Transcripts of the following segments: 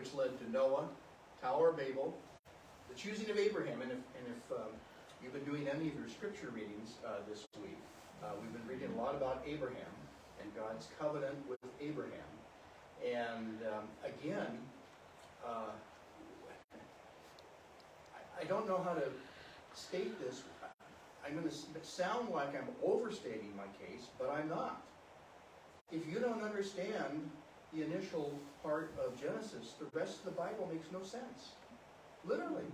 which led to Noah, Tower of Babel, the choosing of Abraham. And if you've been doing any of your scripture readings this week, we've been reading a lot about Abraham and God's covenant with Abraham. And again, I don't know how to state this. I'm going to sound like I'm overstating my case, but I'm not. If you don't understand the initial part of Genesis, the rest of the Bible makes no sense. Literally.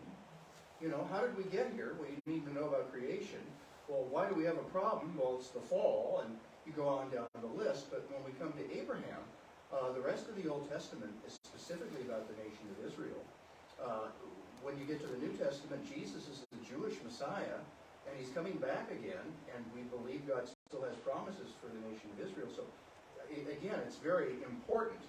You know, how did we get here? Well, you need to know about creation. Well, why do we have a problem? Well, it's the fall, and you go on down the list. But when we come to Abraham, the rest of the Old Testament is specifically about the nation of Israel. When you get to the New Testament, Jesus is the Jewish Messiah, and he's coming back again, and we believe God still has promises for the nation of Israel. So, again, it's very important.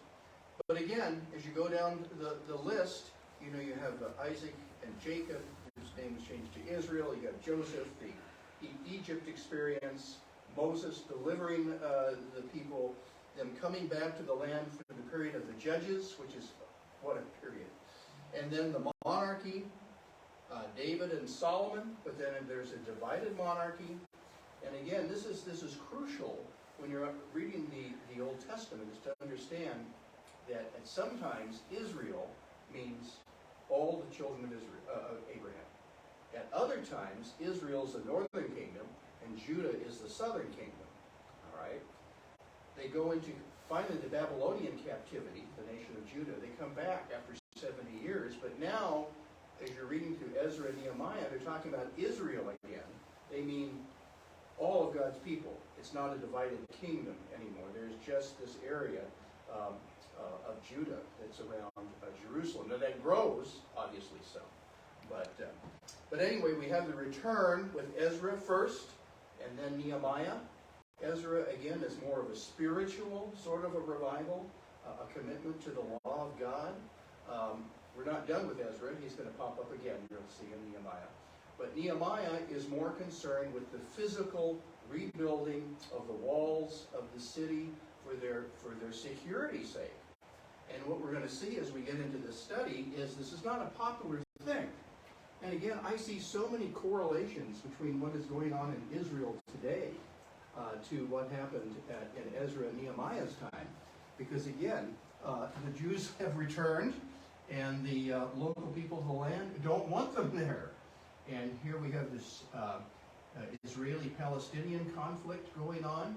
But again, as you go down the list, you know, you have Isaac and Jacob, whose name was changed to Israel. You have Joseph, the Egypt experience, Moses delivering the people, them coming back to the land for the period of the Judges, which is, what a period. And then the monarchy, David and Solomon, but then there's a divided monarchy. And again, this is crucial when you're reading the Old Testament, is to understand that at sometimes Israel means all the children of Abraham. At other times, Israel's the northern kingdom, and Judah is the southern kingdom. All right? They go into, finally, the Babylonian captivity, the nation of Judah. They come back after 70 years, but now, as you're reading through Ezra and Nehemiah, they're talking about Israel again. They mean all of God's people. It's not a divided kingdom anymore. There's just this area of Judah that's around Jerusalem. Now that grows, obviously so. But anyway, we have the return with Ezra first, and then Nehemiah. Ezra, again, is more of a spiritual sort of a revival, a commitment to the law of God. We're not done with Ezra. He's going to pop up again, you'll see in Nehemiah. But Nehemiah is more concerned with the physical rebuilding of the walls of the city for their security's sake. And what we're going to see as we get into this study is this is not a popular thing. And again, I see so many correlations between what is going on in Israel today to what happened in Ezra and Nehemiah's time. Because again, the Jews have returned, and the local people of the land don't want them there. And here we have this Israeli-Palestinian conflict going on.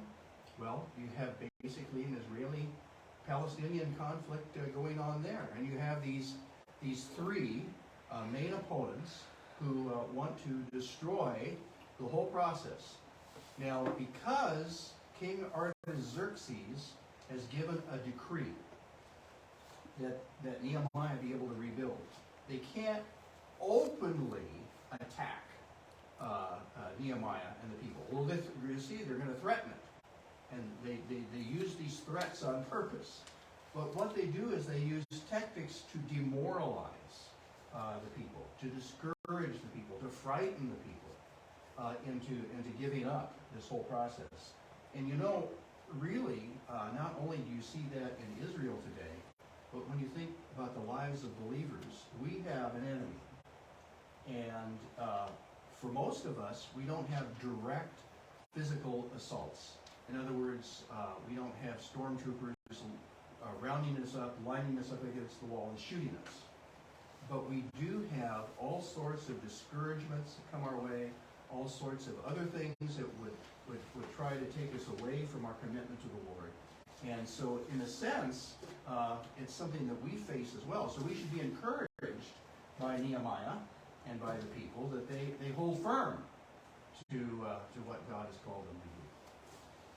Well, you have basically an Israeli-Palestinian conflict going on there. And you have these three main opponents who want to destroy the whole process. Now, because King Artaxerxes has given a decree that Nehemiah be able to rebuild, they can't openly attack Nehemiah and the people. Well, you see, they're going to threaten it. And they use these threats on purpose. But what they do is they use tactics to demoralize the people, to discourage the people, to frighten the people into giving up this whole process. And you know, really, not only do you see that in Israel today, but when you think about the lives of believers, we have an enemy. And for most of us, we don't have direct physical assaults. In other words, we don't have stormtroopers rounding us up, lining us up against the wall, and shooting us. But we do have all sorts of discouragements that come our way, all sorts of other things that would try to take us away from our commitment to the Lord. And so, in a sense, it's something that we face as well. So we should be encouraged by Nehemiah and by the people that they hold firm to what God has called them to do.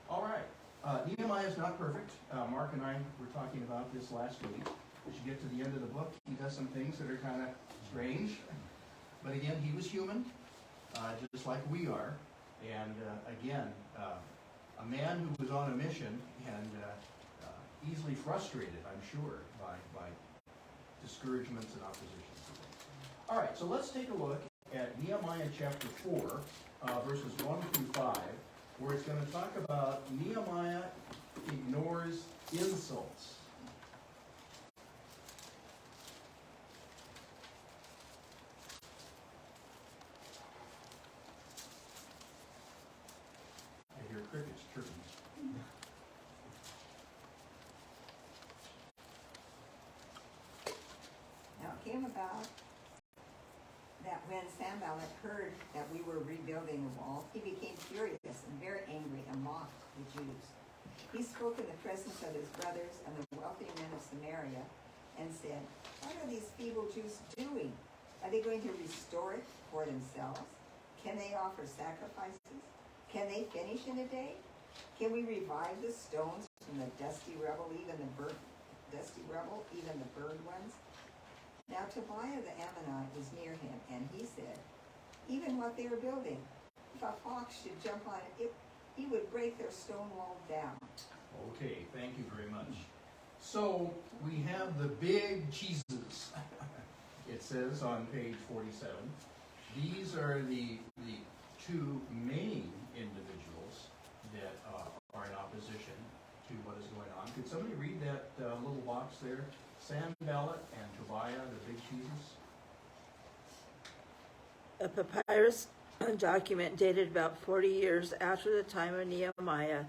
All right. Nehemiah is not perfect. Mark and I were talking about this last week. As you get to the end of the book, he does some things that are kind of strange. But again, he was human, just like we are. And again, a man who was on a mission and easily frustrated, I'm sure, by discouragements and oppositions. All right, so let's take a look at Nehemiah chapter 4, verses 1 through 5, where it's going to talk about Nehemiah ignores insults. came about that when Sanballat heard that we were rebuilding the wall, he became furious and very angry and mocked the Jews. He spoke in the presence of his brothers and the wealthy men of Samaria and said, "What are these feeble Jews doing? Are they going to restore it for themselves? Can they offer sacrifices? Can they finish in a day? Can we revive the stones from the dusty rubble, even the burned ones?" Now Tobiah the Ammonite was near him, and he said, "Even what they are building, if a fox should jump on it, he would break their stone wall down." Okay, thank you very much. So we have the big cheeses. It says on page 47. These are the two main individuals that are in opposition to what is going on. Could somebody read that little box there? Sanballat and Tobiah, the big cheeses. A papyrus document dated about 40 years after the time of Nehemiah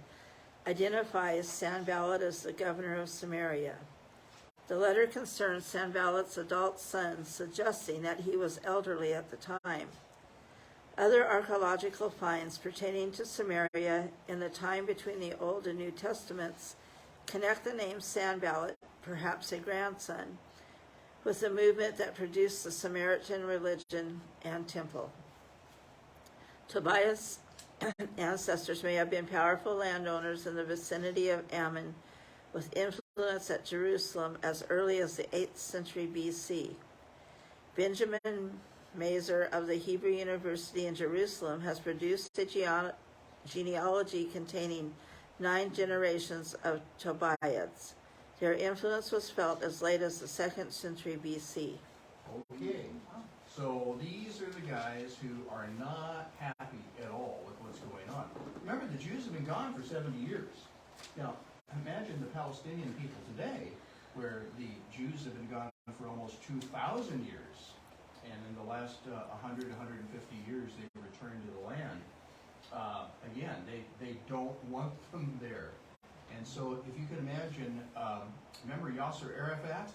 identifies Sanballat as the governor of Samaria. The letter concerns Sanballat's adult son, suggesting that he was elderly at the time. Other archaeological finds pertaining to Samaria in the time between the Old and New Testaments connect the name Sanballat, perhaps a grandson, with the movement that produced the Samaritan religion and temple. Tobiah's ancestors may have been powerful landowners in the vicinity of Ammon, with influence at Jerusalem as early as the 8th century BC. Benjamin Mazer of the Hebrew University in Jerusalem has produced a genealogy containing 9 generations of Tobiahs. Their influence was felt as late as the 2nd century BC. Okay, so these are the guys who are not happy at all with what's going on. Remember, the Jews have been gone for 70 years. Now, imagine the Palestinian people today, where the Jews have been gone for almost 2,000 years. And in the last 100, 150 years, they've returned to the land. Again, they don't want them there. And so if you can imagine, remember Yasser Arafat?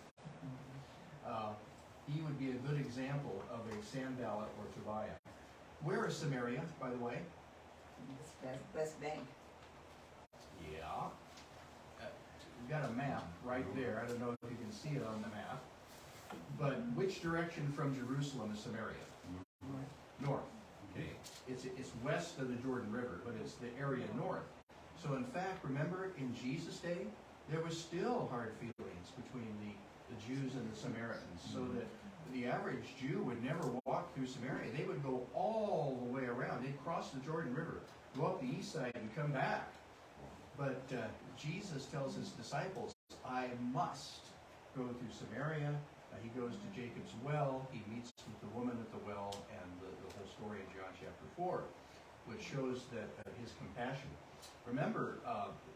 He would be a good example of a Sanballat or Tobiah. Where is Samaria, by the way? West Bank. Yeah. We've got a map right there. I don't know if you can see it on the map. But which direction from Jerusalem is Samaria? North. Okay. It's west of the Jordan River, but it's the area north. So in fact, remember in Jesus' day, there was still hard feelings between the Jews and the Samaritans, so that the average Jew would never walk through Samaria. They would go all the way around. They'd cross the Jordan River, go up the east side, and come back. But Jesus tells his disciples, "I must go through Samaria." He goes to Jacob's well. He meets with the woman at the well, and the whole story in John chapter 4, which shows that his compassion. Remember,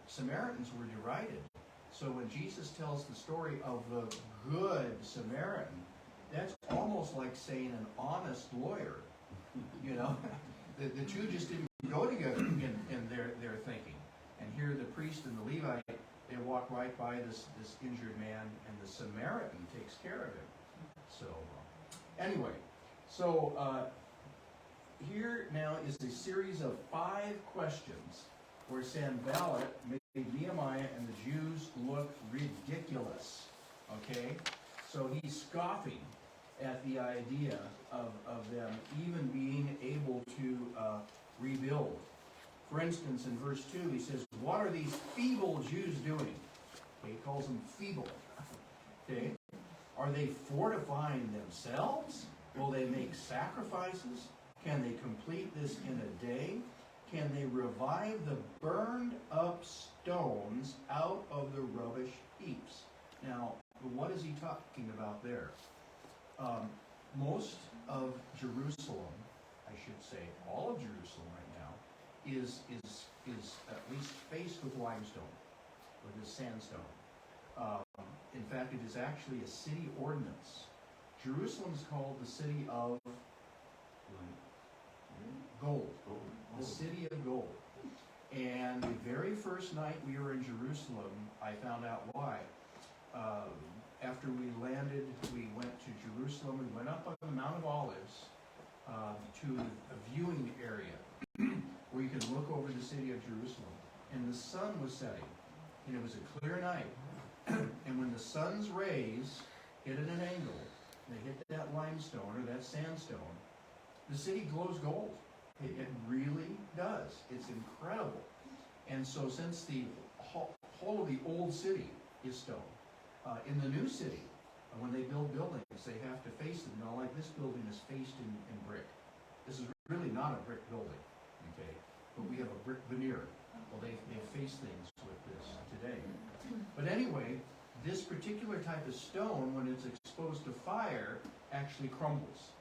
Samaritans were derided. So when Jesus tells the story of the good Samaritan, that's almost like saying an honest lawyer. You know, the two just didn't go together in their thinking. And here the priest and the Levite, they walk right by this injured man, and the Samaritan takes care of him. So, anyway, here now is a series of 5 questions where Sanballat made Nehemiah and the Jews look ridiculous. Okay? So he's scoffing at the idea of them even being able to rebuild. For instance, in verse 2, he says, "What are these feeble Jews doing?" Okay, he calls them feeble. Okay? Are they fortifying themselves? Will they make sacrifices? Can they complete this in a day? Can they revive the burned up stones out of the rubbish heaps? Now, what is he talking about there? Most of Jerusalem, I should say, all of Jerusalem right now, is at least faced with limestone, with this sandstone. In fact, it is actually a city ordinance. Jerusalem is called the city of gold. The city of gold. And the very first night we were in Jerusalem, I found out why. after we landed, we went to Jerusalem. We went up on the Mount of Olives to a viewing area where you could look over the city of Jerusalem. And the sun was setting, and it was a clear night. And when the sun's rays hit at an angle, and they hit that limestone or that sandstone, the city glows gold. It really does. It's incredible. And so since the whole of the old city is stone, in the new city, when they build buildings, they have to face it. Now, like this building is faced in brick. This is really not a brick building, okay? But we have a brick veneer. Well, they face things with this today. But anyway, this particular type of stone, when it's exposed to fire, actually crumbles.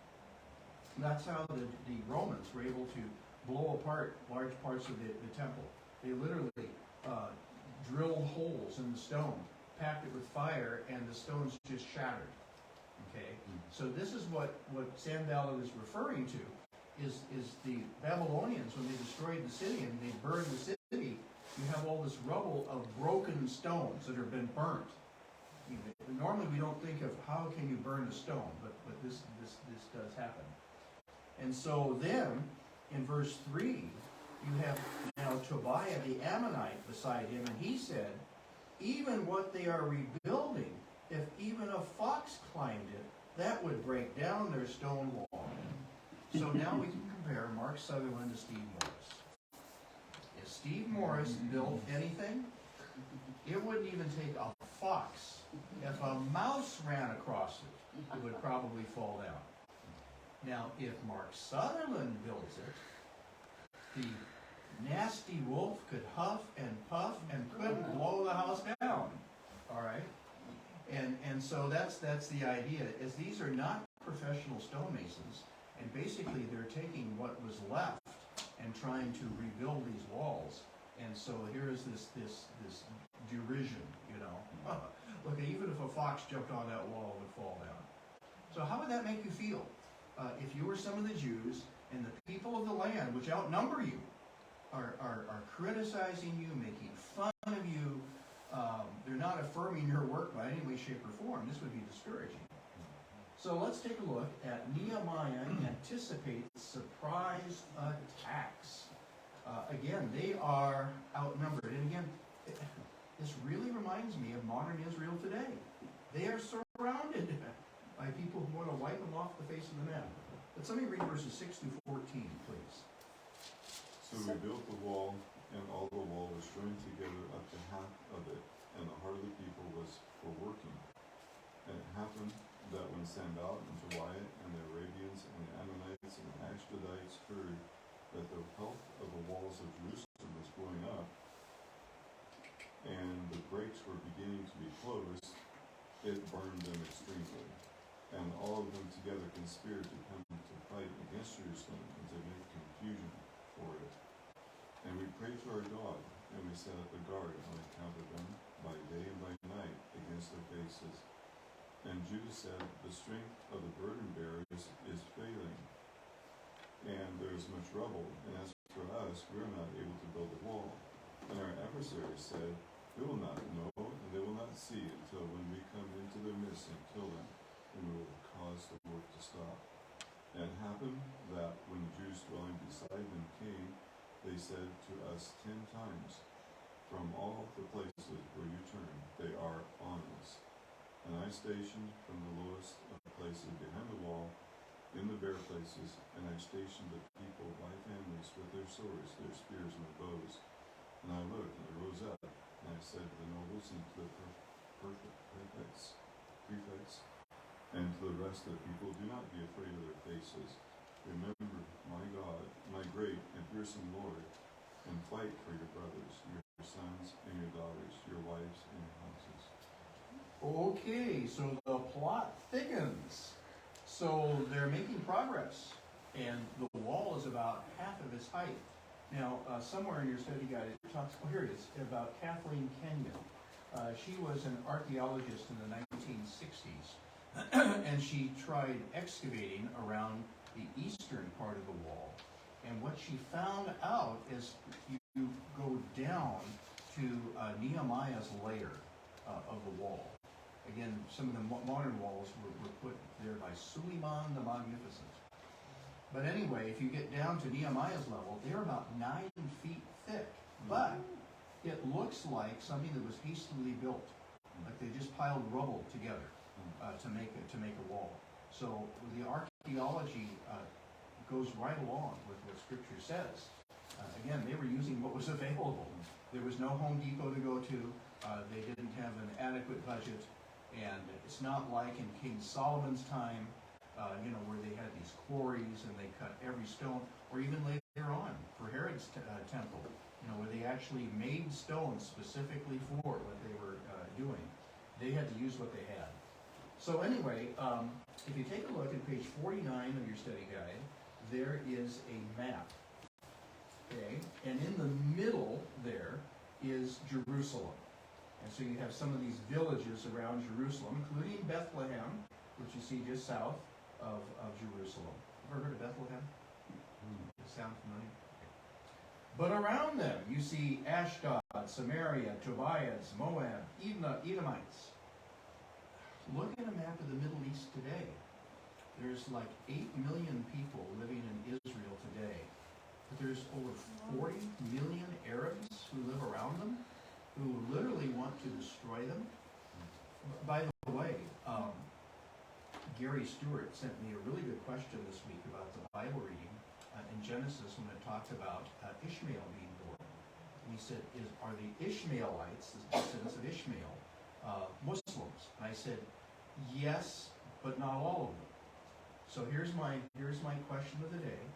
And that's how the Romans were able to blow apart large parts of the temple. They literally drilled holes in the stone, packed it with fire, and the stones just shattered. Okay? So this is what Sanballat is referring to, is the Babylonians, when they destroyed the city and they burned the city, you have all this rubble of broken stones that have been burnt. Normally we don't think of how can you burn a stone, but this does happen. And so then, in verse 3, you have now Tobiah the Ammonite beside him, and he said, even what they are rebuilding, if even a fox climbed it, that would break down their stone wall. So now we can compare Mark Sutherland to Steve Morris. If Steve Morris built anything, it wouldn't even take a fox. If a mouse ran across it, it would probably fall down. Now, if Mark Sutherland builds it, the nasty wolf could huff and puff and couldn't blow the house down. All right? And so that's the idea, is these are not professional stonemasons, and basically they're taking what was left and trying to rebuild these walls. And so here's this derision, you know. Look, even if a fox jumped on that wall, it would fall down. So how would that make you feel? If you were some of the Jews, and the people of the land, which outnumber you, are criticizing you, making fun of you, they're not affirming your work by any way, shape, or form, this would be discouraging. So let's take a look at Nehemiah anticipates surprise attacks. Again, they are outnumbered. And again, this really reminds me of modern Israel today. They are surrounded by people who want to wipe them off the face of the map. But let me read verses 6 through 14, please. So we built the wall, and all the wall was joined together up to half of it, and the heart of the people was for working. And it happened that when Sanballat and Tobiah and the Arabians and the Ammonites and the Ashdodites heard that the health of the walls of Jerusalem was going up, and the breaks were beginning to be closed, it burned them extremely. And all of them together conspired to come to fight against Jerusalem and to make confusion for it. And we prayed to our God, and we set up a guard on account of them by day and by night against their faces. And Judah said, the strength of the burden bearers is failing, and there is much rubble, and as for us, we are not able to build a wall. And our adversaries said, they will not know, and they will not see until when we come into their midst and kill them, and we will cause the work to stop. And it happened that when the Jews dwelling beside them came, they said to us 10 times, from all the places where you turn, they are on us. And I stationed from the lowest of places behind the wall, in the bare places, and I stationed the people by families with their swords, their spears, and their bows. And I looked, and I rose up, and I said to the nobles and to the prefects, and to the rest of the people, do not be afraid of their faces. Remember my God, my great and fearsome Lord, and fight for your brothers, your sons and your daughters, your wives and your houses. Okay, so the plot thickens. So they're making progress, and the wall is about half of its height. Now, somewhere in your study guide, it talks, here it is, about Kathleen Kenyon. She was an archaeologist in the 1960s, and she tried excavating around the eastern part of the wall. And what she found out is you go down to Nehemiah's layer of the wall. Again, some of the modern walls were put there by Suleiman the Magnificent. But anyway, if you get down to Nehemiah's level, they're about 9 feet thick. But it looks like something that was hastily built, like they just piled rubble together to make a wall. So the archaeology goes right along with what Scripture says. Again, they were using what was available. There was no Home Depot to go to. They didn't have an adequate budget, and it's not like in King Solomon's time, where they had these quarries and they cut every stone, or even later on for Herod's temple, where they actually made stones specifically for what they were doing. They had to use what they had. So anyway, if you take a look at page 49 of your study guide, there is a map. Okay, and in the middle there is Jerusalem. And so you have some of these villages around Jerusalem, including Bethlehem, which you see just south of Jerusalem. Ever heard of Bethlehem? Does it sound familiar? But around them, you see Ashdod, Samaria, Tobias, Moab, Edomites. Look at a map of the Middle East today. There's like 8 million people living in Israel today. But there's over 40 million Arabs who live around them, who literally want to destroy them. By the way, Gary Stewart sent me a really good question this week about the Bible reading in Genesis when it talked about Ishmael being born. And he said, are the Ishmaelites, the descendants of Ishmael, Muslims? And I said, yes, but not all of them. So here's my question of the day.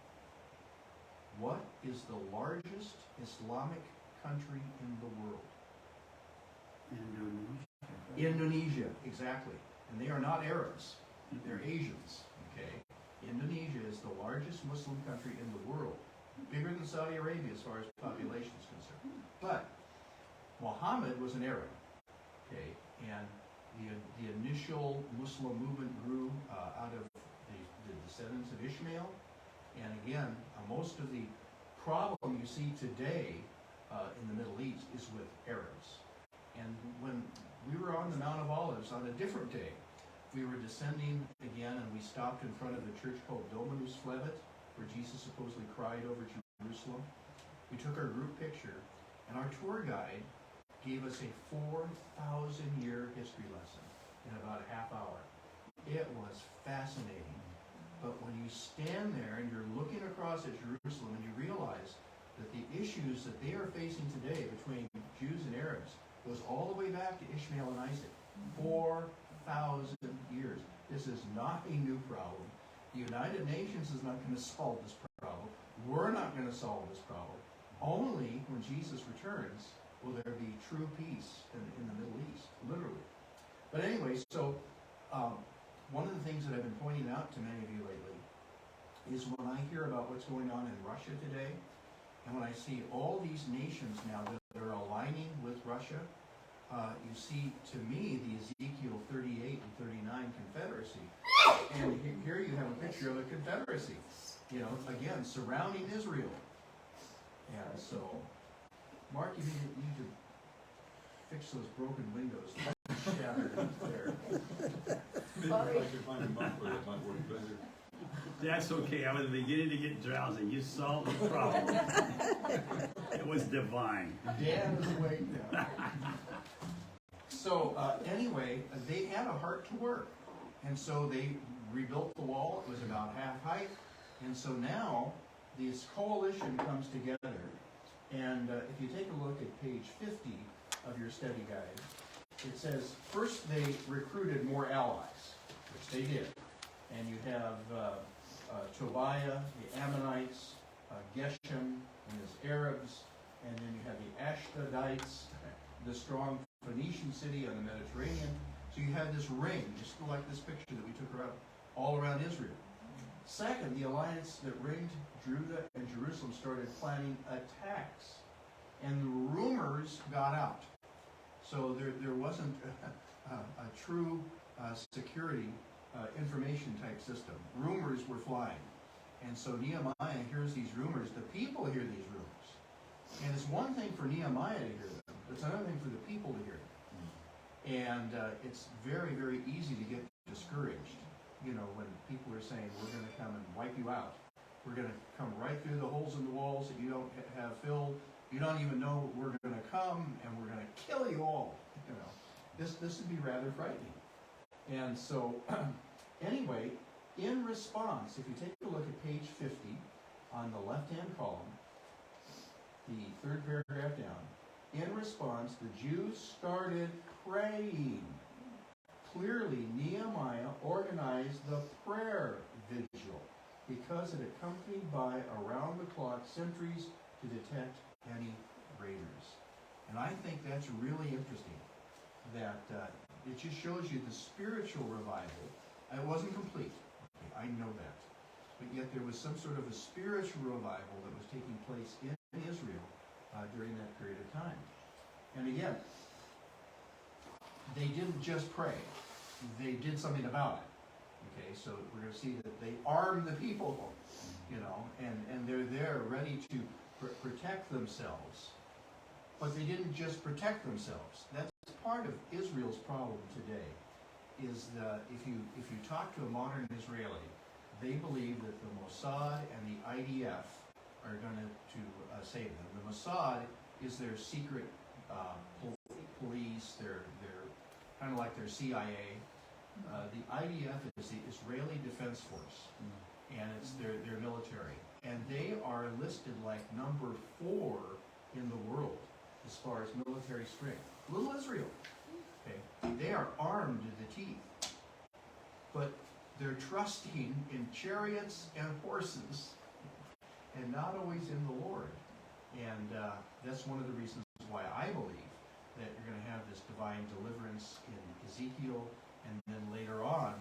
What is the largest Islamic country in the world? Indonesia, exactly. And they are not Arabs. They're Asians, okay? Indonesia is the largest Muslim country in the world. Bigger than Saudi Arabia as far as population is concerned. But Muhammad was an Arab, okay? And the initial Muslim movement grew out of the descendants of Ishmael. And again, most of the problem you see today in the Middle East is with Arabs. And when we were on the Mount of Olives on a different day, we were descending again, and we stopped in front of the church called Dominus Flevit, where Jesus supposedly cried over Jerusalem. We took our group picture, and our tour guide gave us a 4,000-year history lesson in about a half hour. It was fascinating. But when you stand there and you're looking across at Jerusalem and you realize that the issues that they are facing today between Jews and Arabs goes all the way back to Ishmael and Isaac. 4,000 years. This is not a new problem. The United Nations is not going to solve this problem. We're not going to solve this problem. Only when Jesus returns will there be true peace in the Middle East, literally. But anyway, so one of the things that I've been pointing out to many of you lately is when I hear about what's going on in Russia today, and when I see all these nations now that are aligning with Russia, you see, to me, the Ezekiel 38 and 39 Confederacy. And here you have a picture of a Confederacy, again, surrounding Israel. And so, Mark, you need to fix those broken windows that shattered there. Maybe if I could find a muffler that might work better. That's okay. I was beginning to get drowsy. You solved the problem. It was divine. Dan is awake now. So anyway, they had a heart to work. And so they rebuilt the wall. It was about half height. And so now this coalition comes together. And if you take a look at page 50 of your study guide, it says first they recruited more allies, which they did. And you have Tobiah, the Ammonites, Geshem and his Arabs, and then you have the Ashdodites, the strong Phoenician city on the Mediterranean. So you have this ring, just like this picture that we took around, all around Israel. Second, the alliance that ringed Judah and Jerusalem started planning attacks. And the rumors got out. So there wasn't a true security information type system. Rumors were flying. And so Nehemiah hears these rumors. The people hear these rumors. And it's one thing for Nehemiah to hear them. It's another thing for the people to hear them. And it's very, very easy to get discouraged, you know, when people are saying, we're going to come and wipe you out. We're going to come right through the holes in the walls that you don't have filled. You don't even know we're going to come, and we're going to kill you all. You know, this would be rather frightening. And so, anyway, in response, if you take a look at page 50 on the left-hand column, the third paragraph down, in response, the Jews started praying. Clearly, Nehemiah organized the prayer vigil because it accompanied by around-the-clock sentries to detect any raiders. And I think that's really interesting, that it just shows you the spiritual revival. It wasn't complete, okay, I know that. But yet there was some sort of a spiritual revival that was taking place in Israel during that period of time. And again, they didn't just pray, they did something about it. Okay, so we're going to see that they armed the people, you know, and they're there ready to protect themselves. But they didn't just protect themselves. That's part of Israel's problem today, is that if you talk to a modern Israeli, they believe that the Mossad and the IDF are going to save them. The Mossad is their secret police. They're kind of like their CIA. The IDF is the Israeli Defense Force, and it's their military. And they are listed like number 4 in the world as far as military strength. Little Israel. Okay, they are armed to the teeth, but they're trusting in chariots and horses, and not always in the Lord. And that's one of the reasons why I believe that you're going to have this divine deliverance in Ezekiel, and then later on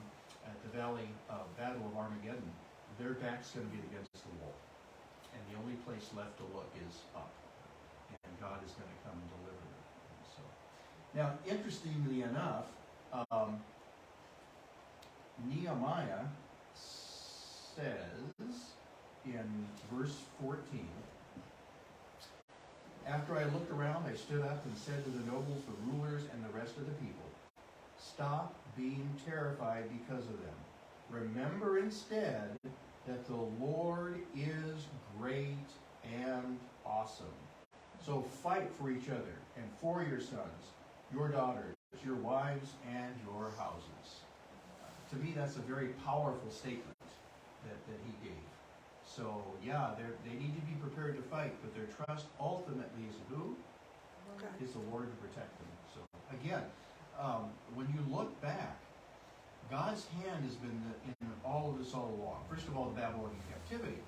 at the Battle of Armageddon, their back's going to be against the wall, and the only place left to look is up, and God is going to come and deliver them. So, now, interestingly enough, Nehemiah says in verse 14, after I looked around, I stood up and said to the nobles, the rulers, and the rest of the people, stop being terrified because of them. Remember instead that the Lord is great and awesome. So fight for each other and for your sons, your daughters, your wives, and your houses. To me, that's a very powerful statement that he gave. So, yeah, they need to be prepared to fight, but their trust ultimately is who? God. Is the Lord to protect them. So, again, when you look back, God's hand has been in all of this all along. First of all, the Babylonian captivity,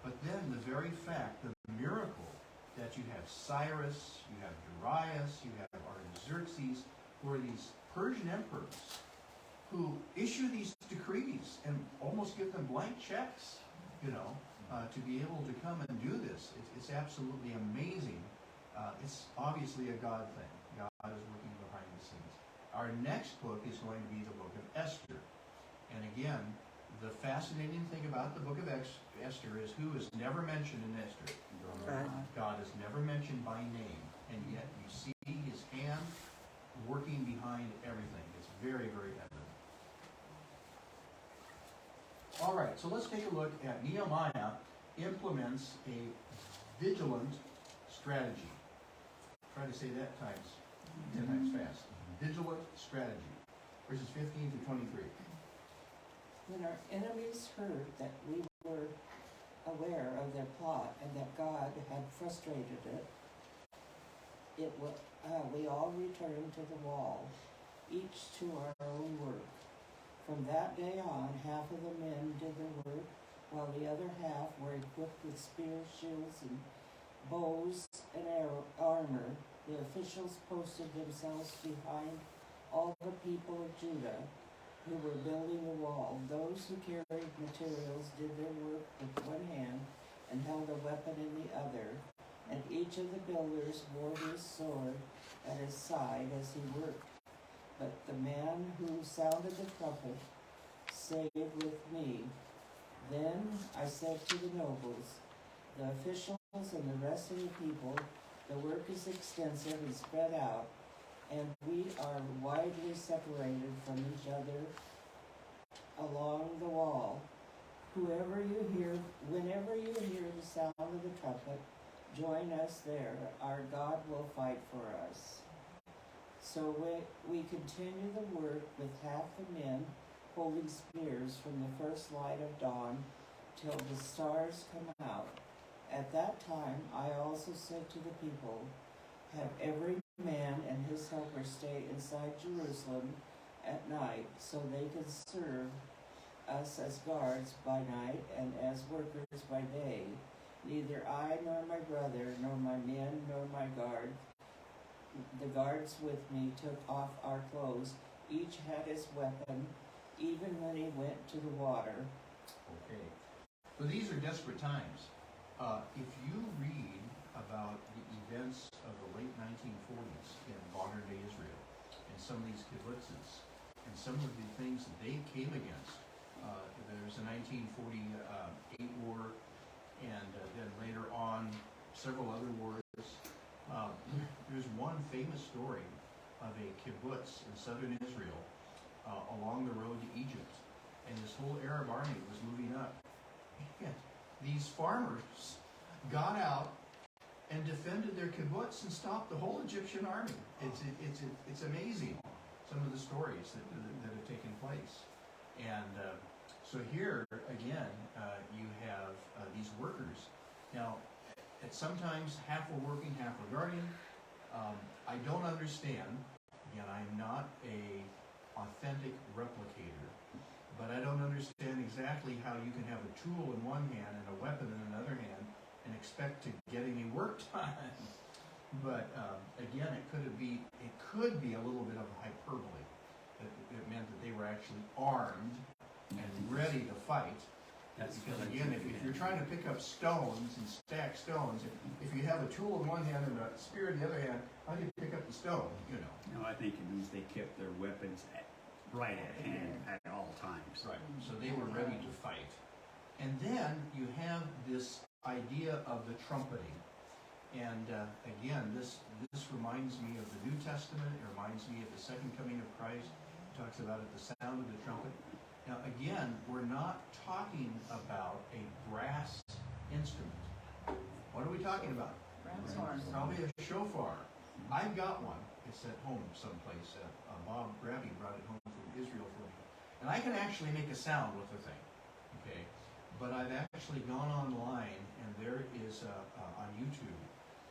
but then the very fact, the miracle that you have Cyrus, you have Darius, you have Artaxerxes, who are these Persian emperors who issue these decrees and almost give them blank checks, you know, to be able to come and do this. It's absolutely amazing. It's obviously a God thing. God is working behind the scenes. Our next book is going to be the book of Esther. And again, the fascinating thing about the book of Esther is who is never mentioned in Esther. Right. God is never mentioned by name, and yet you see his hand working behind everything. It's very, very evident. All right, so let's take a look at Nehemiah implements a vigilant strategy. Try to say that 10 times fast. Vigilant strategy. Verses 15 to 23. When our enemies heard that we were aware of their plot and that God had frustrated it, we all returned to the wall, each to our own work. From that day on, half of the men did the work, while the other half were equipped with spears, shields, and bows and armor. The officials posted themselves behind all the people of Judah who were building the wall. Those who carried materials did their work with one hand and held a weapon in the other, and each of the builders wore his sword at his side as he worked. But the man who sounded the trumpet stayed with me. Then I said to the nobles, the officials, and the rest of the people, the work is extensive and spread out, and we are widely separated from each other along the wall. Whenever you hear the sound of the trumpet, join us there. Our God will fight for us. So we continue the work with half the men holding spears from the first light of dawn till the stars come out. At that time I also said to the people, have every man and his helper stay inside Jerusalem at night, so they can serve us as guards by night and as workers by day. Neither I nor my brother, nor my men, nor the guards with me took off our clothes. Each had his weapon, even when he went to the water. Okay. So these are desperate times. If you read about the events of the late 1940s in modern-day Israel, and some of these kibbutzes, and some of the things that they came against, there's a 1948 war, and then later on, several other wars. There's one famous story of a kibbutz in southern Israel along the road to Egypt, and this whole Arab army was moving up. And these farmers got out and defended their kibbutz and stopped the whole Egyptian army. It's amazing, some of the stories that have taken place. And so here, again, you have these workers. Now, at sometimes half were working, half were guarding. I don't understand. Again, I'm not a authentic replicator, but I don't understand exactly how you can have a tool in one hand and a weapon in another hand and expect to get any work done. But again, it could be a little bit of hyperbole. It meant that they were actually armed and ready to fight. Because again, if you're trying to pick up stones and stack stones, if you have a tool in one hand and a spear in the other hand, how do you pick up the stone? You know. No, I think it means they kept their weapons right at hand at all times. Right. So they were ready to fight. And then you have this idea of the trumpeting. And again, this reminds me of the New Testament. It reminds me of the second coming of Christ. It talks about it, the sound of the trumpet. Now again, we're not talking about a brass instrument. What are we talking about? Ram's horn. Probably a shofar. I've got one. It's at home someplace. Bob Grabby brought it home from Israel for me. And I can actually make a sound with the thing. Okay? But I've actually gone online, and there is, on YouTube,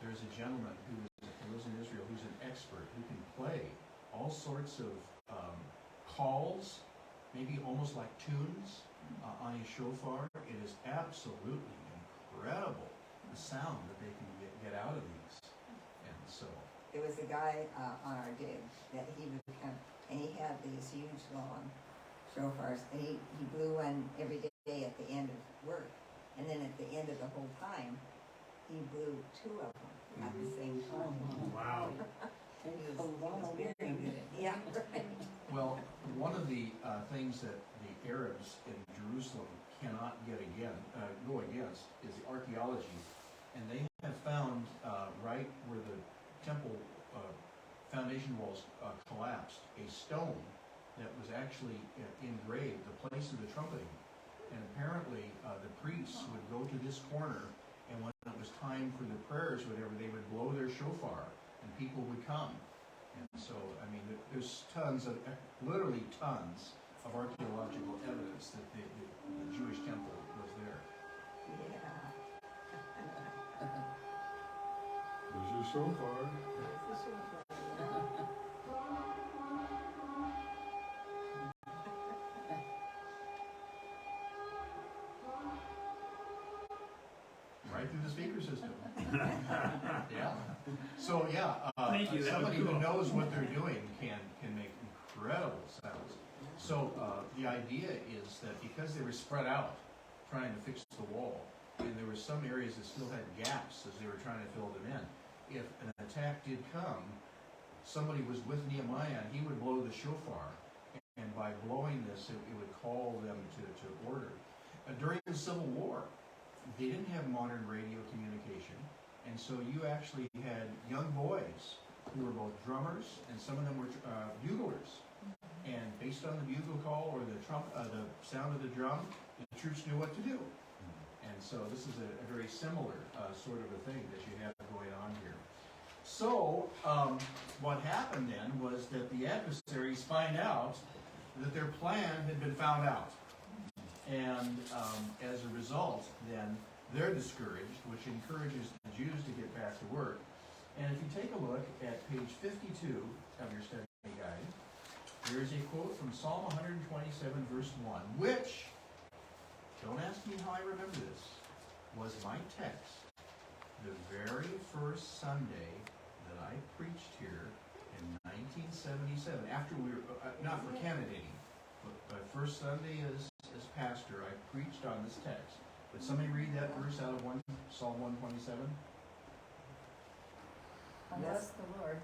there's a gentleman who lives in Israel who's an expert who can play all sorts of calls, maybe almost like tunes, on a shofar. It is absolutely incredible, the sound that they can get out of these. And so... There was a guy on our dig that he would come, and he had these huge long shofars, and he blew one every day at the end of work. And then at the end of the whole time, he blew two of them at the same time. Wow. He was very good. Yeah, right. Well, one of the things that the Arabs in Jerusalem cannot go against is the archaeology. And they have found right where the temple foundation walls collapsed, a stone that was actually engraved, the place of the trumpeting. And apparently the priests would go to this corner, and when it was time for the prayers or whatever, they would blow their shofar, and people would come. And so, I mean, there's literally tons of archaeological evidence that the Jewish temple was there. Yeah. There's your shofar. It's a shofar. Right through the speaker system. Yeah. So yeah, Thank you, that was somebody cool. who knows what they're doing can make incredible sounds. So the idea is that because they were spread out trying to fix the wall, and there were some areas that still had gaps as they were trying to fill them in, if an attack did come, somebody was with Nehemiah, and he would blow the shofar, and by blowing this, it would call them to order. During the Civil War, they didn't have modern radio communication, and so you actually had young boys who were both drummers, and some of them were buglers. And based on the bugle call or the sound of the drum, the troops knew what to do. And so this is a very similar sort of a thing that you have going on here. So what happened then was that the adversaries find out that their plan had been found out. And as a result, then, they're discouraged, which encourages the Jews to get back to work. And if you take a look at page 52 of your study guide, there is a quote from Psalm 127, verse 1, which, don't ask me how I remember this, was my text the very first Sunday that I preached here in 1977, after we were, not for candidating, but my first Sunday as pastor, I preached on this text. Would somebody read that verse out of Psalm 127? Unless the Lord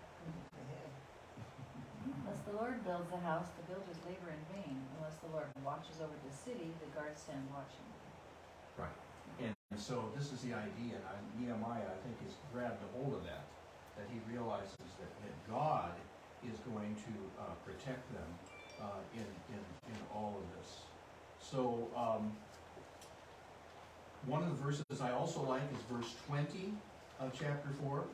builds a house, the builders labor in vain. Unless the Lord watches over the city, the guards stand watching. Right. And so this is the idea, and Nehemiah, I think, has grabbed a hold of that he realizes that God is going to protect them in all of this. So one of the verses I also like is verse 20 of chapter 4.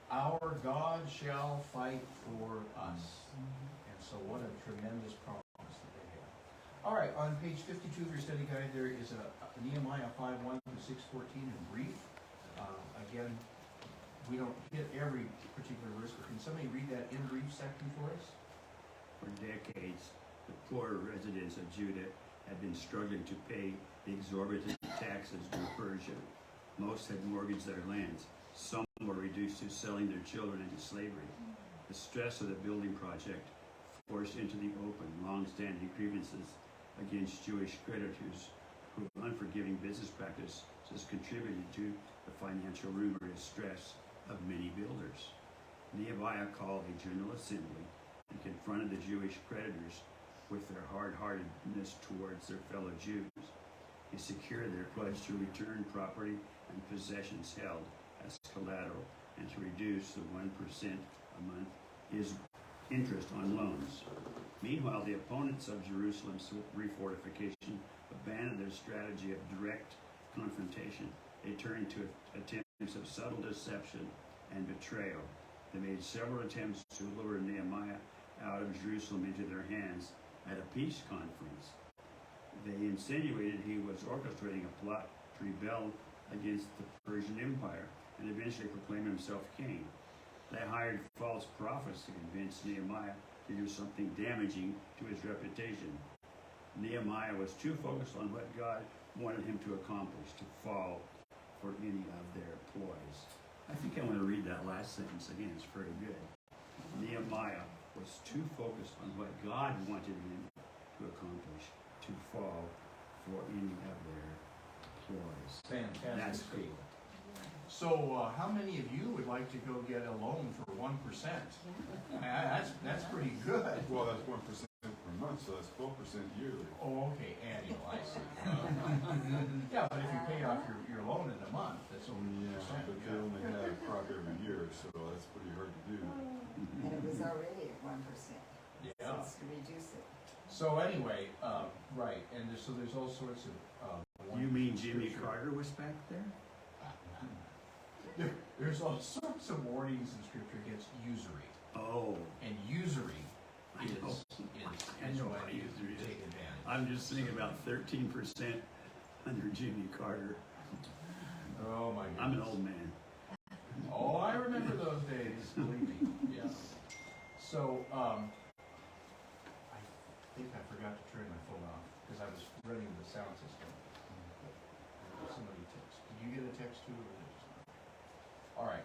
Our God shall fight for us. And so what a tremendous promise that they have. All right, on page 52 of your study guide, there is a Nehemiah 5:1 through 6:14 in brief. Again, we don't hit every particular verse, but can somebody read that in brief section for us? For decades, the poorer residents of Judah had been struggling to pay the exorbitant taxes due Persia. Most had mortgaged their lands. Some were reduced to selling their children into slavery. The stress of the building project forced into the open long-standing grievances against Jewish creditors whose unforgiving business practices contributed to the financial ruin and stress of many builders. Nehemiah called a general assembly and confronted the Jewish creditors with their hard-heartedness towards their fellow Jews. He secured their pledge to return property and possessions held as collateral and to reduce the 1% a month is interest on loans. Meanwhile, the opponents of Jerusalem's refortification abandoned their strategy of direct confrontation. They turned to attempts of subtle deception and betrayal. They made several attempts to lure Nehemiah out of Jerusalem into their hands at a peace conference. They insinuated he was orchestrating a plot to rebel against the Persian Empire and eventually proclaim himself king. They hired false prophets to convince Nehemiah to do something damaging to his reputation. Nehemiah was too focused on what God wanted him to accomplish to fall for any of their ploys. I think I want to read that last sentence again. It's pretty good. Nehemiah was too focused on what God wanted him to accomplish to fall for any of their ploys. Fantastic. That's cool. So how many of you would like to go get a loan for 1%? That's pretty good. Well, that's 1% per month, so that's 12% yearly. Oh, okay, annual, I see. Yeah, but if you pay off your loan in a month, that's only 1%. Yeah, but they only had a crop every year, so that's pretty hard to do. And it was already at 1%. Yeah. So it's to reduce it. So anyway, right, and so there's all sorts of. You mean Jimmy Carter was back there? There's all sorts of warnings in Scripture against usury, Oh, and usury I know. I know when what you usury is. take advantage. I'm just thinking about 13% under Jimmy Carter. Oh my goodness. I'm an old man. Oh, I remember those days, believe me, yeah. So, I think I forgot to turn my phone off, because I was running the sound system. Somebody text, did you get a text too, or was it just me? All right,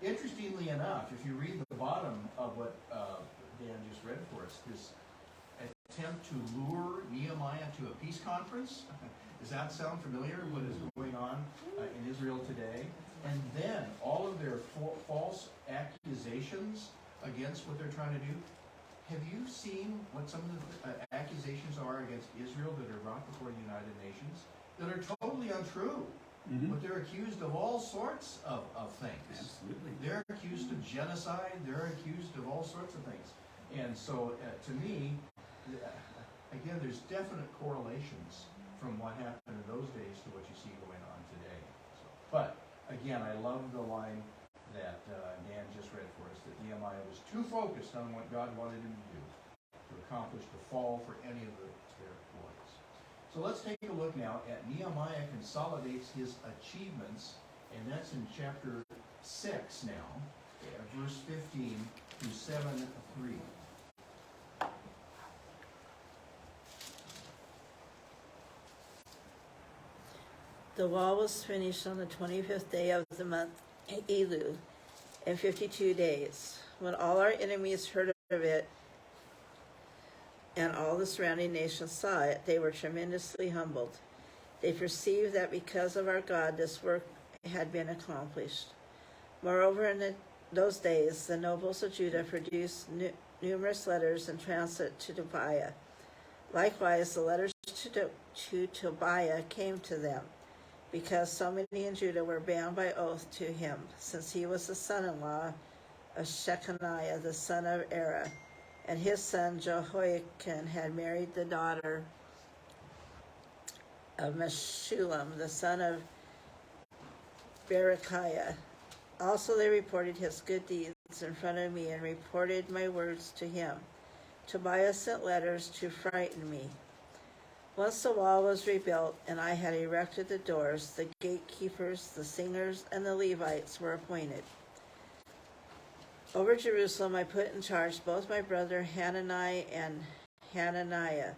interestingly enough, if you read the bottom of what Dan just read for us, this attempt to lure Nehemiah to a peace conference, does that sound familiar, what is going on in Israel today? And then all of their false accusations against what they're trying to do. Have you seen what some of the accusations are against Israel that are brought before the United Nations that are totally untrue? but they're accused of all sorts of things. Absolutely. They're accused of genocide, they're accused of all sorts of things. And so, to me, again, there's definite correlations from what happened in those days to what you see going on today. So, but, again, I love the line that Dan just read for us, that Nehemiah was too focused on what God wanted him to do to accomplish the fall for any of their boys. So let's take a look now at Nehemiah consolidates his achievements, and that's in chapter 6 now, verse 15 through 7:3. The wall was finished on the 25th day of the month Elul, in 52 days. When all our enemies heard of it, and all the surrounding nations saw it, they were tremendously humbled. They perceived that because of our God, this work had been accomplished. Moreover, in those days, the nobles of Judah produced numerous letters in transit to Tobiah. Likewise, the letters to Tobiah came to them, because so many in Judah were bound by oath to him, since he was the son-in-law of Shechaniah, the son of Era, and his son Jehoiakim had married the daughter of Meshullam, the son of Berechiah. Also they reported his good deeds in front of me and reported my words to him. Tobiah sent letters to frighten me. Once the wall was rebuilt and I had erected the doors, the gatekeepers, the singers, and the Levites were appointed. Over Jerusalem I put in charge both my brother Hanani and Hananiah,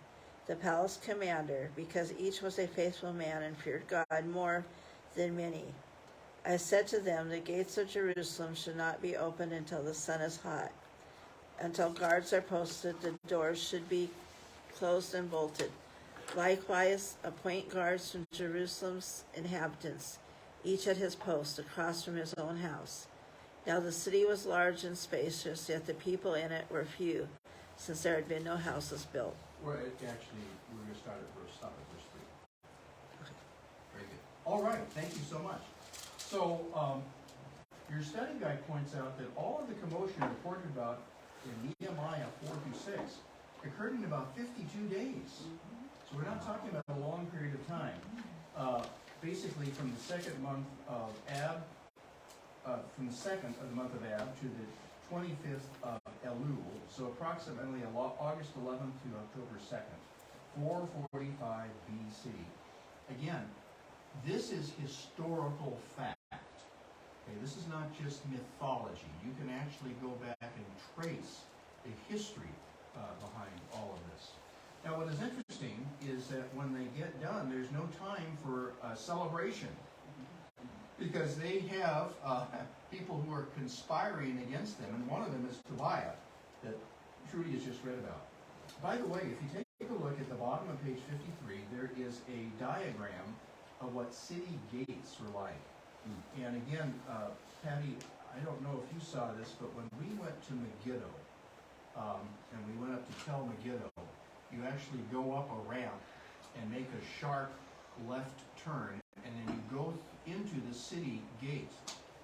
the palace commander, because each was a faithful man and feared God more than many. I said to them, the gates of Jerusalem should not be opened until the sun is hot. Until guards are posted, the doors should be closed and bolted. Likewise, appoint guards from Jerusalem's inhabitants, each at his post across from his own house. Now the city was large and spacious, yet the people in it were few, since there had been no houses built. Well, actually, we're going to stop at verse 3. Very good. All right, thank you so much. So, your study guide points out that all of the commotion reported about in Nehemiah 4 through 6 occurred in about 52 days. So we're not talking about a long period of time. Basically, from the second month of Ab, from the second of the month of Ab to the 25th of Elul, so approximately August 11th to October 2nd, 445 BC. Again, this is historical fact. Okay, this is not just mythology. You can actually go back and trace the history behind all of this. Now, what is interesting is that when they get done, there's no time for celebration, because they have people who are conspiring against them, and one of them is Tobiah, that Trudy has just read about. By the way, if you take a look at the bottom of page 53, there is a diagram of what city gates were like. And again, Patty, I don't know if you saw this, but when we went to Megiddo, and we went up to Tel Megiddo, you actually go up a ramp and make a sharp left turn, and then you go into the city gate.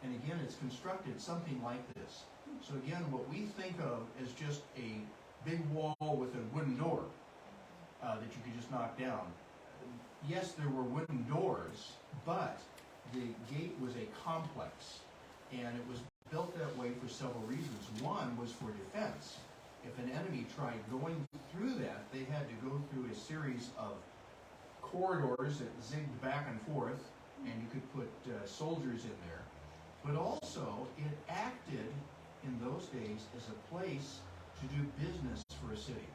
And again, it's constructed something like this. So again, what we think of as just a big wall with a wooden door that you could just knock down. Yes, there were wooden doors, but the gate was a complex, and it was built that way for several reasons. One was for defense. If an enemy tried going through that, they had to go through a series of corridors that zigged back and forth, and you could put soldiers in there. But also, it acted in those days as a place to do business for a city.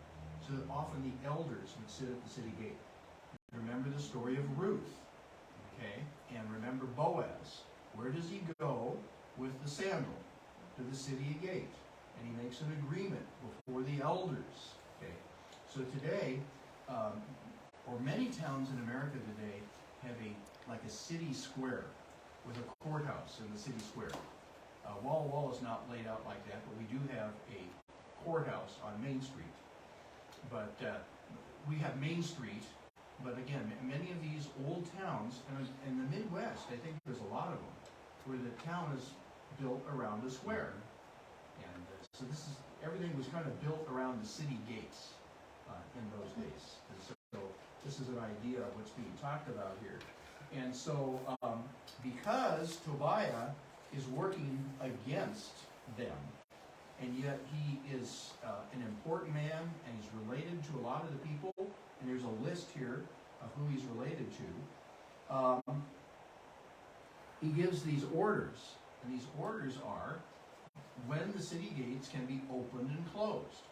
So that often the elders would sit at the city gate. Remember the story of Ruth, okay? And remember Boaz. Where does he go with the sandal? To the city gate. And he makes an agreement before the elders, okay? So today, or many towns in America today, have like a city square with a courthouse in the city square. Walla Walla is not laid out like that, but we do have a courthouse on Main Street. But we have Main Street, but again, many of these old towns, and in the Midwest, I think there's a lot of them, where the town is built around a square. And so everything was kind of built around the city gates in those days. And so this is an idea of what's being talked about here. And so because Tobiah is working against them, and yet he is an important man, and he's related to a lot of the people, and there's a list here of who he's related to, he gives these orders, and these orders are when the city gates can be opened and closed.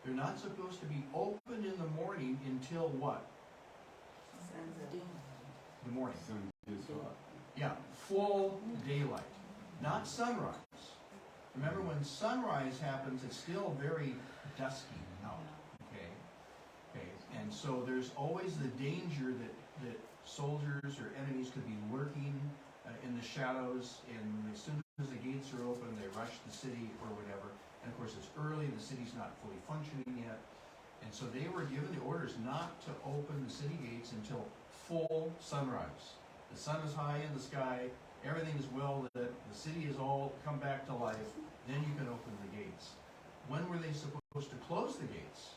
They're not supposed to be opened in the morning until what? The morning. Sun is hot. Yeah, full daylight, not sunrise. Remember, when sunrise happens, it's still very dusky out, okay? And so there's always the danger that soldiers or enemies could be lurking in the shadows, and as soon as the gates are open, they rush the city or whatever. And of course, it's early, the city's not fully functioning yet. And so they were given the orders not to open the city gates until full sunrise. The sun is high in the sky, everything is well lit, the city is all come back to life, then you can open the gates. When were they supposed to close the gates?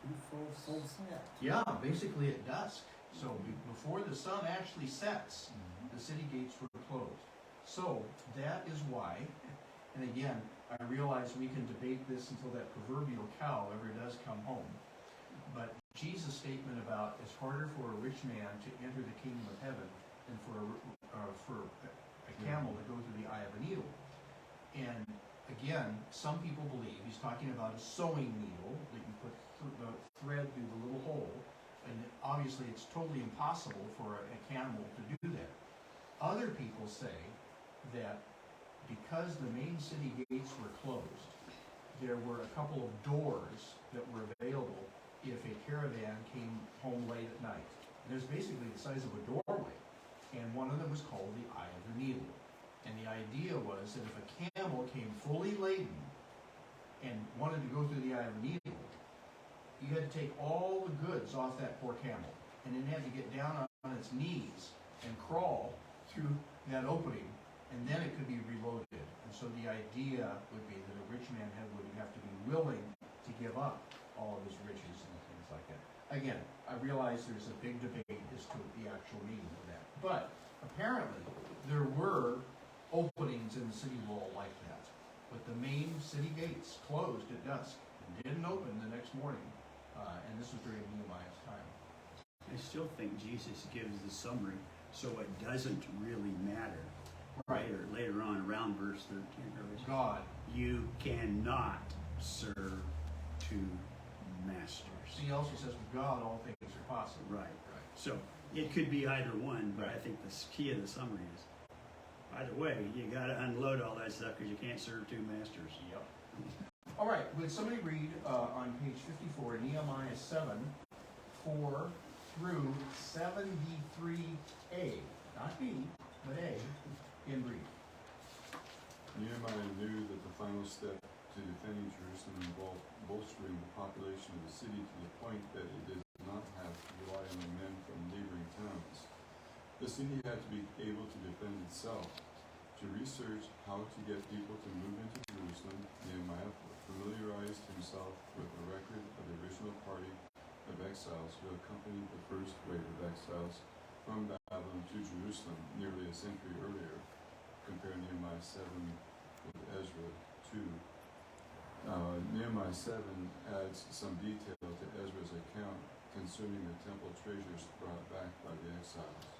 Before sunset. Yeah, basically at dusk. So before the sun actually sets, the city gates were closed. So that is why, and again, I realize we can debate this until that proverbial cow ever does come home. But Jesus' statement about it's harder for a rich man to enter the kingdom of heaven than for a camel to go through the eye of a needle. And again, some people believe he's talking about a sewing needle that you put the thread through the little hole, and obviously it's totally impossible for a camel to do that. Other people say that because the main city gates were closed, there were a couple of doors that were available if a caravan came home late at night. And there's basically the size of a doorway, and one of them was called the Eye of the Needle. And the idea was that if a camel came fully laden and wanted to go through the Eye of the Needle, you had to take all the goods off that poor camel, and then had to get down on its knees and crawl through that opening, and then it could be reloaded. And so the idea would be that a rich man would have to be willing to give up all of his riches and things like that. Again, I realize there's a big debate as to the actual meaning of that. But apparently, there were openings in the city wall like that. But the main city gates closed at dusk and didn't open the next morning. And this was during Nehemiah's time. I still think Jesus gives the summary, so it doesn't really matter. Right. Later on, around verse 13, God. you cannot serve two masters. He also says with God all things are possible. Right. So it could be either one, but I think the key of the summary is, either way, you got to unload all that stuff because you can't serve two masters. Yep. All right, would somebody read on page 54, Nehemiah 7, 4 through 73a, not B, but A, in brief. Nehemiah knew that the final step to defending Jerusalem involved bolstering the population of the city to the point that it did not have to rely on the men from neighboring towns. The city had to be able to defend itself. To research how to get people to move into Jerusalem, Nehemiah familiarized himself with the record of the original party of exiles who accompanied the first wave of exiles from Babylon to Jerusalem nearly a century earlier. Compare Nehemiah 7 with Ezra 2. Nehemiah 7 adds some detail to Ezra's account concerning the temple treasures brought back by the exiles.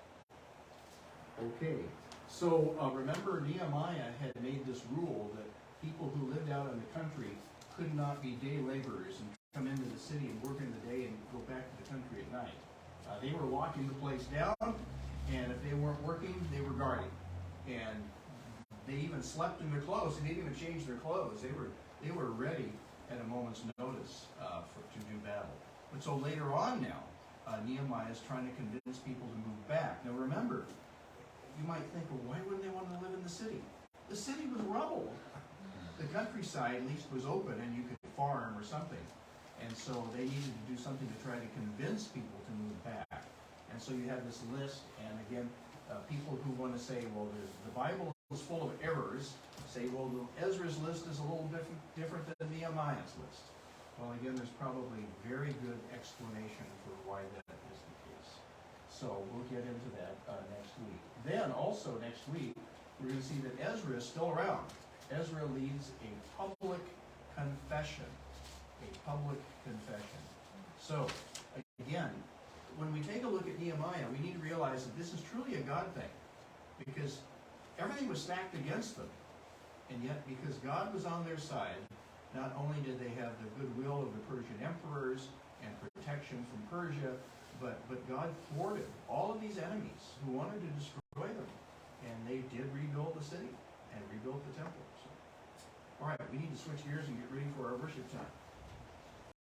Okay, so remember Nehemiah had made this rule that people who lived out in the country could not be day laborers and come into the city and work in the day and go back to the country at night. They were locking the place down, and if they weren't working, they were guarding. And they even slept in their clothes. They didn't even change their clothes. They were ready at a moment's notice to do battle. But so later on now, Nehemiah is trying to convince people to move back. Now remember, you might think, well, why wouldn't they want to live in the city? The city was rubble. The countryside at least was open and you could farm or something. And so they needed to do something to try to convince people to move back. And so you have this list, and again, people who want to say, well, the Bible is full of errors, say, well, Ezra's list is a little different than Nehemiah's list. Well, again, there's probably very good explanation for why that is the case. So we'll get into that next week. Then also next week, we're going to see that Ezra is still around. Ezra leads a public confession. A public confession. So, again, when we take a look at Nehemiah, we need to realize that this is truly a God thing. Because everything was stacked against them. And yet, because God was on their side, not only did they have the goodwill of the Persian emperors and protection from Persia, but God thwarted all of these enemies who wanted to destroy them. And they did rebuild the city and rebuilt the temple. So, all right, we need to switch gears and get ready for our worship time.